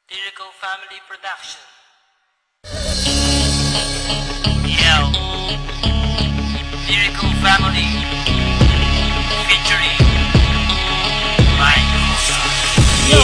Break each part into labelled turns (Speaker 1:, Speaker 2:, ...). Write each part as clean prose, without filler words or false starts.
Speaker 1: Lyrical Family Production. Yo, Lyrical Family featuring Mike Musa.
Speaker 2: Yo,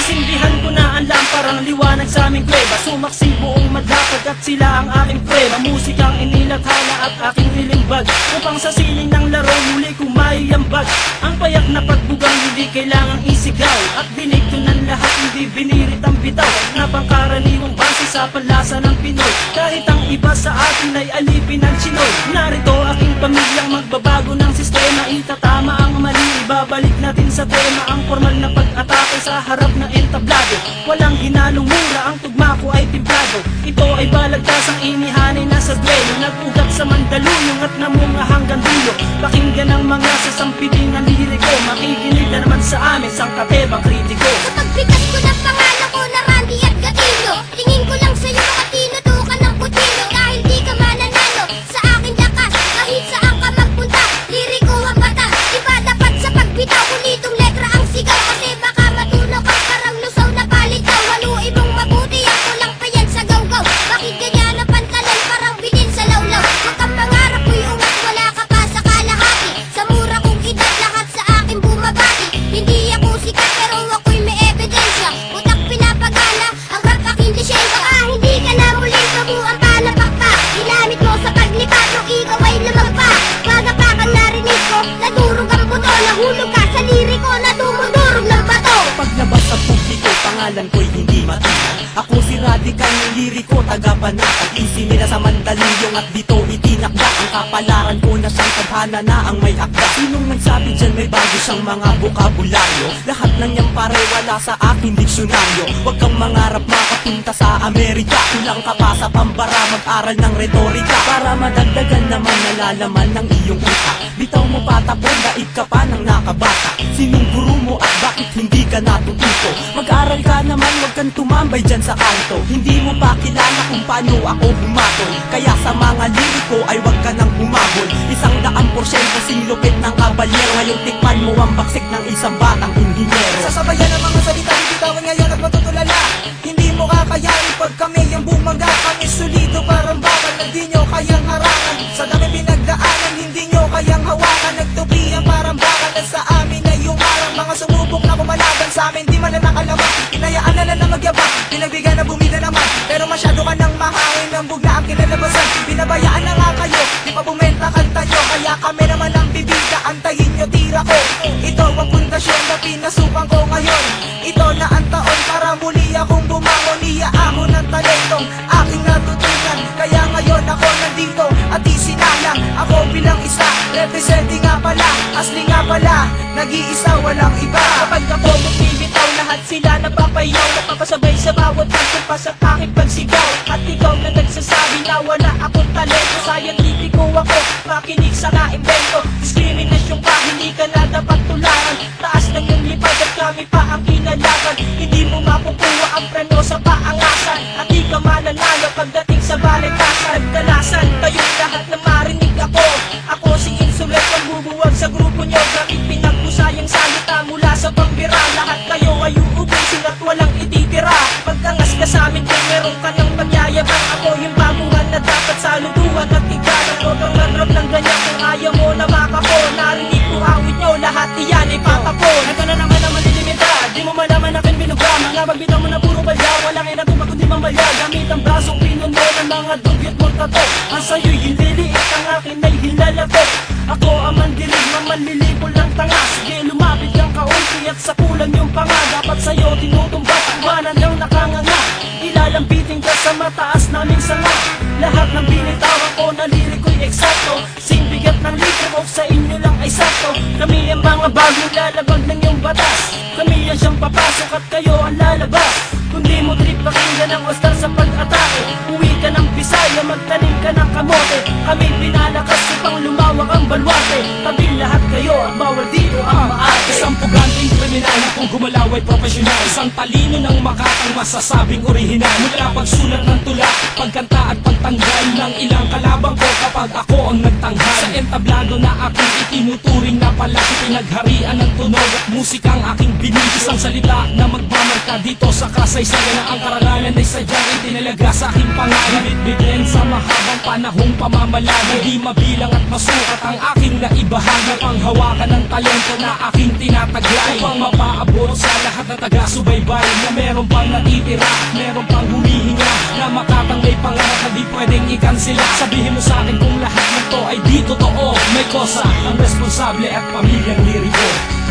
Speaker 2: isindihan ko na ang lamparang liwanag sa aming kuweba. Sumaksi buong madlapag at sila ang aking prueba. Musikang inilathala at aking nilimbag, upang sa siling ng laro muli kong maiambag ang payak na pagbugang hindi kailangang isigaw. At dinig ko ng lahat, hindi binirit ang bitaw na pangkaraniwang base sa palasa ng Pinoy. Kahit ang iba sa atin ay alipin ng Chinoy, narito aking pamilyang magbabago ng sistema. Itatama ang mali, ibabalik natin sa tema ang formal na pag-atake sa harap ng entablado. Walang hinalong mura, ang tugma ko ay timplado. Ito ay balagtas ang inihanay na sa duelo, nag-ugat sa Mandaluyong at namunga hanggang dulo. Pakinggan ang mga sasampitin ng liriko, makikinig na naman sa amin sang katebang kritiko.
Speaker 3: Kapag bigas ko ng pangalan ko na Randy at Gatillo, tingin ko lang sa'yo makatino ka ng kutsilyo. Dahil di ka mananalo sa aking lakas, kahit saan ka magpunta, liriko ang bata. Iba dapat sa pagbitaw, kulitong letra ang sigaw. Kasi baka matunaw ka parang lusaw na palitaw. Haluin mong mabuti, ako lang pa yan sa gawgaw. Bakit ganyan ang pantalan parang binin sa lawlaw? Huwag kang mangarap ko'y ungat, wala ka pa sa kalahati. Sa mura kong edad, lahat sa akin bumabati. Hindi ako sikat pero ako'y may ebidensya. Utak pinapagala, ang rap aking lisensya. Baka hindi ka na muling kabuang palapak pa. Ginamit mo sa paglipat, nung ikaw ay lumagpa. Pagapakan narinig ko, nadurog ang buto. Nahulog ka sa liriko, na dumudurog ng bato.
Speaker 2: Paglabas sa publiko, pangalan ko'y hindi matihan. Ako si Radical ng liriko, taga-panatag. Isi nila sa Mandaluyong at dito itinakda. Ang kapalaran ko na siyang tadhana na ang may akda. Sinong nagsabi dyan may bago siyang mga bokabularyo? Lahat ng niyang pare wala sa aking diksyonaryo. Huwag kang mangarap makapunta sa Amerika. Kulang ka pa sa pambara, mag-aral ng retorika, para madagdagan naman nalalaman ng iyong utak. Bitaw mo patapon, daig ka pa ng nakabata. Sinong guru mo at bakit hindi ka natututo? Mag-aral ka naman, huwag kang tumambay dyan sa kanto. Hindi mo pa kilala kung paano ako humatol, kaya sa mga liriko ay huwag ka nang humabol. 100% singlupit ng kabalyero, ngayong tikman mo ang baksik ng isang batang inhinyero.
Speaker 4: Sasabayan ang mga salita, bitawan ngayon at matutulala. Hindi mo kakayanin pag kami yung bumaga. Kami solido parang bakal na di nyo kayang harangan. Sa dami pinagdaanan, hindi nyo kayang hawakan. Nagtubihan parang bakal na sa amin ay umarang. Mga sumubok na kumalaban sa amin, di man na nakalaman. Hinayaan na lang na magyabang, pinagbigyan na bumida naman. Pero masyado ka nang mahangin, ang bugla ang kinalabasan. Binabayaan na nga kayo, di pa bumenta kanta nyo. Kaya kami naman ang bibida, antayin nyo tira ko. Ito ang pundasyon na pinasukan ko ngayon. Ito na ang taon para muli akong bumangon. Iyaahon ng talentong aking natutunan. Kaya ngayon ako nandito at isinalang ako bilang isa. Representing nga pala, asli nga pala, nag-iisa walang iba.
Speaker 2: Kapag ako magbibitaw, lahat sila napapayaw. Napapasabay sa bawat pagkupas at aking pagsigaw. At ikaw na nagsasabi na wala akong talento, scientifico ako, makinig sa naimbento. Diskriminasyon ka, hindi ka na dapat tularan. Taas ng iyong lipad at kami pa ang kinalaban. Hindi mo makukuha ang preno sa paangasan, at di ka mananalo pagdating sa balitasan. Dalasan kayong lahat na marinig ako. Ako si Insulet, ang bubuwag sa grupo nyo. Gamit pinagkusayang salita mula sa pambira. Lahat kayo ay uubusin at walang ititira. Pagtangas ka sa amin kung meron ka ng pagyayabang. Ako yung baguhan na dapat saluduhan at igalang. Huwag kang mag-rap ng ganyan kung ayaw mo na makako. Narinig ko awit nyo, lahat iyan ay patapon. Ito na naman ang malilimita, di mo malaman akin binuga. Mga magbitaw mo na puro balya, walang inaguma kundi mamalya. Gamit ang brasong pinuno ng mga dugyot mong tato. Ang sa'yo'y hililiit, ang akin ay hilalako. Ako ang mandilig, mamalilipol ng tanga. Sige lumapit kang kaunti at sa kulang yung panga. Dapat sa'yo tinutumbat, iwanan ng nakanganga. Ilalambitin ka sa mataas naming sanga. Lahat ng binitawan ko na liriko'y eksakto. Sing bigat ng litro sa inyo lang ay sakto. Kami ang mga bagong lalabag ng iyong batas. Kami ang siyang papasok at kayo ang lalabas. Kundi mo trip pakinggan ang ostar sa pag-atake. Uwi ka ng Bisaya, magtanim ka ng kamote. Kami pinalakas upang lumawak ang balwate. Tabi lahat kayo at bawal dito ang maate.
Speaker 5: Isang puganting kriminal na kung gumalaw ay profesional. Isang talino ng makatang masasabing orihinal. Mula pagsulat ng tula, pagkanta at pagtanggal ng ilang kalabang ko kapag ako ang nagtanghal. Sa entablado na aking itinuturing na palaki, pinagharian ng tunog at musikang aking binig. Isang salita na magmamarka ka dito sa kasaysayan na ang karangalan ay sadyang itinalaga sa aking pangalan. Bitbitin sa mahabang panahong pamamalagi, di mabilang at masukat ang aking naibahagi. Panghawakan ng talento na aking tinataglay, upang mapaabot sa lahat ng taga-subaybay na meron pang natitira, meron pang humihinga, na makatanggay pangarap na di pwedeng ikansila. Sabihin mo sa akin kung lahat ng to ay di totoo. May kosa ang responsable at pamilyang liriko.